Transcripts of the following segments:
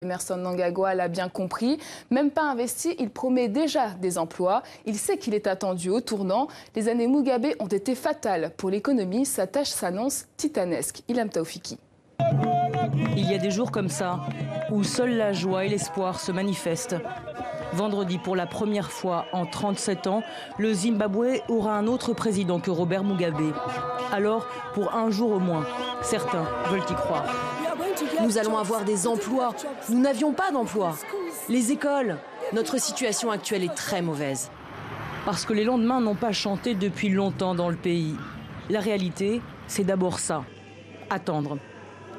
Emerson Mnangagwa l'a bien compris. Même pas investi, il promet déjà des emplois. Il sait qu'il est attendu au tournant. Les années Mugabe ont été fatales pour l'économie. Sa tâche s'annonce titanesque. Ilham Taoufiki. Il y a des jours comme ça, où seule la joie et l'espoir se manifestent. Vendredi, pour la première fois en 37 ans, le Zimbabwe aura un autre président que Robert Mugabe. Alors, pour un jour au moins, certains veulent y croire. Nous allons avoir des emplois. Nous n'avions pas d'emplois. Les écoles. Notre situation actuelle est très mauvaise. Parce que les lendemains n'ont pas chanté depuis longtemps dans le pays. La réalité, c'est d'abord ça. Attendre.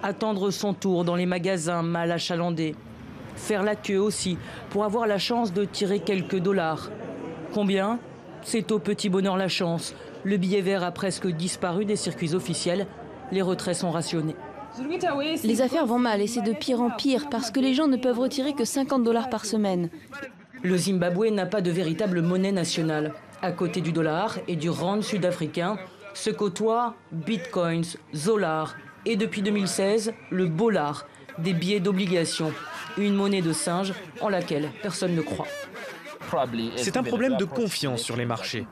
Attendre son tour dans les magasins mal achalandés. Faire la queue aussi pour avoir la chance de tirer quelques dollars. Combien? C'est au petit bonheur la chance. Le billet vert a presque disparu des circuits officiels. Les retraits sont rationnés. Les affaires vont mal et c'est de pire en pire parce que les gens ne peuvent retirer que 50 $ par semaine. Le Zimbabwe n'a pas de véritable monnaie nationale. À côté du dollar et du rand sud-africain se côtoient bitcoins, zolars et depuis 2016, le bolar, des billets d'obligation, une monnaie de singe en laquelle personne ne croit. C'est un problème de confiance sur les marchés.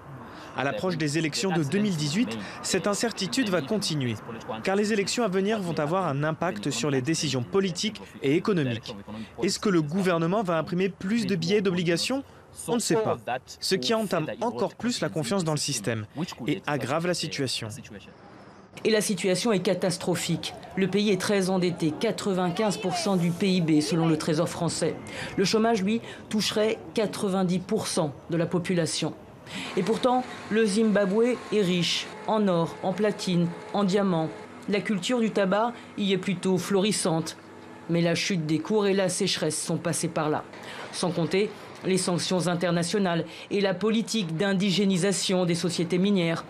À l'approche des élections de 2018, cette incertitude va continuer, car les élections à venir vont avoir un impact sur les décisions politiques et économiques. Est-ce que le gouvernement va imprimer plus de billets d'obligation ? On ne sait pas, ce qui entame encore plus la confiance dans le système et aggrave la situation. Et la situation est catastrophique. Le pays est très endetté, 95% du PIB selon le Trésor français. Le chômage, lui, toucherait 90% de la population. Et pourtant, le Zimbabwe est riche en or, en platine, en diamants. La culture du tabac y est plutôt florissante. Mais la chute des cours et la sécheresse sont passées par là. Sans compter les sanctions internationales et la politique d'indigénisation des sociétés minières.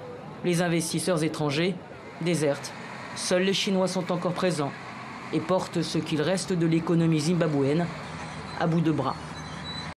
Les investisseurs étrangers désertent. Seuls les Chinois sont encore présents et portent ce qu'il reste de l'économie zimbabwéenne à bout de bras.